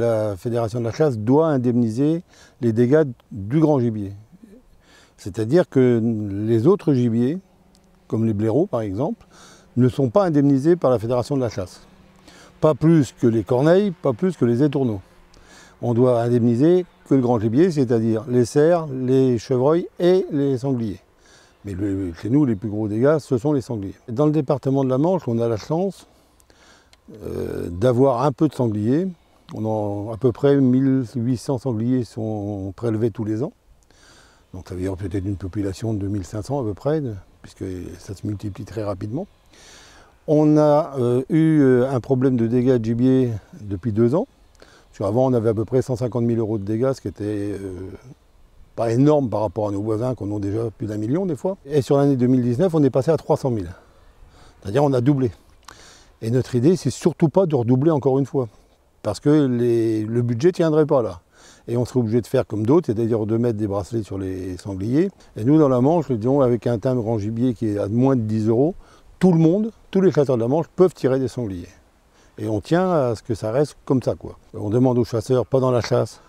la Fédération de la chasse doit indemniser les dégâts du grand gibier. C'est-à-dire que les autres gibiers, comme les blaireaux par exemple, ne sont pas indemnisés par la Fédération de la chasse. Pas plus que les corneilles, pas plus que les étourneaux. On doit indemniser que le grand gibier, c'est-à-dire les cerfs, les chevreuils et les sangliers. Mais chez nous, les plus gros dégâts, ce sont les sangliers. Dans le département de la Manche, on a la chance d'avoir un peu de sangliers. On a à peu près 1800 sangliers sont prélevés tous les ans. Donc ça veut dire peut-être une population de 2500 à peu près, puisque ça se multiplie très rapidement. On a eu un problème de dégâts de gibier depuis 2 ans. Avant, on avait à peu près 150 000 € de dégâts, ce qui était pas énorme par rapport à nos voisins qui en ont déjà plus d'1 million des fois. Et sur l'année 2019, on est passé à 300 000. C'est-à-dire on a doublé. Et notre idée, c'est surtout pas de redoubler encore une fois. Parce que le budget ne tiendrait pas là. Et on serait obligé de faire comme d'autres, c'est-à-dire de mettre des bracelets sur les sangliers. Et nous, dans la Manche, disons, avec un timbre grand gibier qui est à moins de 10 €, tout le monde, tous les chasseurs de la Manche peuvent tirer des sangliers. Et on tient à ce que ça reste comme ça, quoi. On demande aux chasseurs, pas dans la chasse,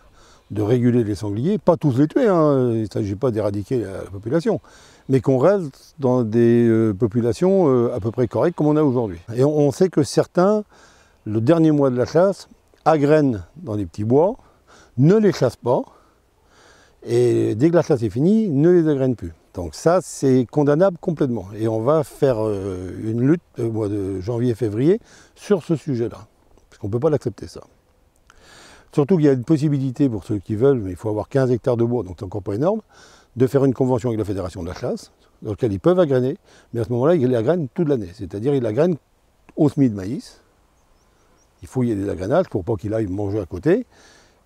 de réguler les sangliers, pas tous les tuer, hein. Il ne s'agit pas d'éradiquer la population, mais qu'on reste dans des populations à peu près correctes comme on a aujourd'hui. Et on sait que certains, le dernier mois de la chasse, agrènent dans les petits bois, ne les chassent pas, et dès que la chasse est finie, ne les agrènent plus. Donc ça, c'est condamnable complètement. Et on va faire une lutte au mois de janvier-février sur ce sujet-là. Parce qu'on ne peut pas l'accepter, ça. Surtout qu'il y a une possibilité pour ceux qui veulent, mais il faut avoir 15 hectares de bois, donc c'est encore pas énorme, de faire une convention avec la Fédération de la chasse, dans laquelle ils peuvent agréner, mais à ce moment-là, ils l'agrènent toute l'année. C'est-à-dire ils l'agrènent au semis de maïs. Il faut qu'il y ait des agrénages pour pas qu'il aille manger à côté.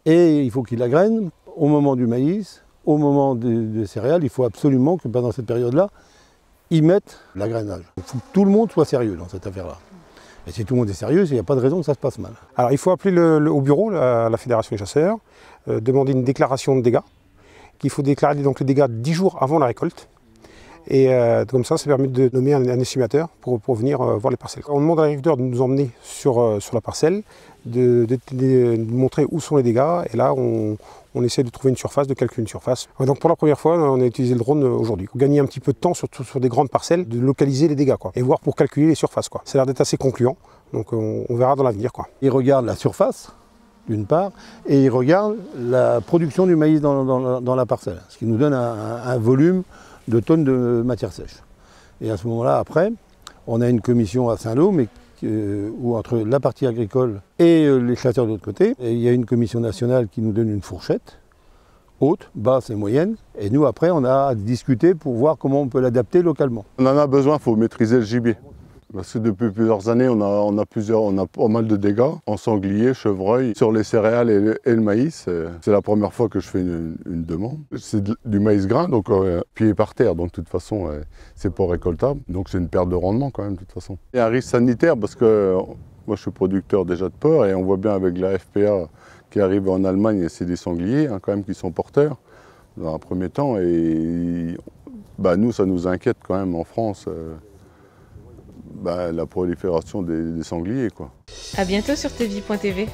Et il faut qu'il l'agrène au moment du maïs, au moment des céréales. Il faut absolument que pendant cette période-là, ils mettent l'agrainage. Il faut que tout le monde soit sérieux dans cette affaire-là. Et si tout le monde est sérieux, il n'y a pas de raison que ça se passe mal. Alors il faut appeler au bureau, la Fédération des chasseurs, demander une déclaration de dégâts, qu'il faut déclarer donc les dégâts 10 jours avant la récolte. Et comme ça permet de nommer un estimateur pour venir voir les parcelles. On demande à l'agriculteur de nous emmener sur la parcelle, de montrer où sont les dégâts, et là on essaie de trouver une surface, de calculer une surface. Donc pour la première fois, on a utilisé le drone aujourd'hui. Pour gagner un petit peu de temps, surtout sur des grandes parcelles, de localiser les dégâts, quoi, et voir pour calculer les surfaces, quoi. Ça a l'air d'être assez concluant, donc on verra dans l'avenir, quoi. Ils regardent la surface, d'une part, et ils regardent la production du maïs dans la parcelle, ce qui nous donne un volume de tonnes de matière sèche. Et à ce moment-là, après, on a une commission à Saint-Lô, mais où entre la partie agricole et les chasseurs de l'autre côté, et il y a une commission nationale qui nous donne une fourchette, haute, basse et moyenne, et nous après on a à discuter pour voir comment on peut l'adapter localement. On en a besoin, il faut maîtriser le gibier. Parce que depuis plusieurs années, on a pas mal de dégâts en sanglier, chevreuil, sur les céréales et le maïs. C'est la première fois que je fais une demande. C'est du maïs grain, donc pied par terre, donc de toute façon, c'est pas récoltable. Donc c'est une perte de rendement quand même, de toute façon. Il y a un risque sanitaire parce que moi je suis producteur déjà de porc et on voit bien avec la FPA qui arrive en Allemagne, et c'est des sangliers quand même qui sont porteurs dans un premier temps. Et nous, ça nous inquiète quand même en France. La prolifération des sangliers, quoi. À bientôt sur tvie.tv.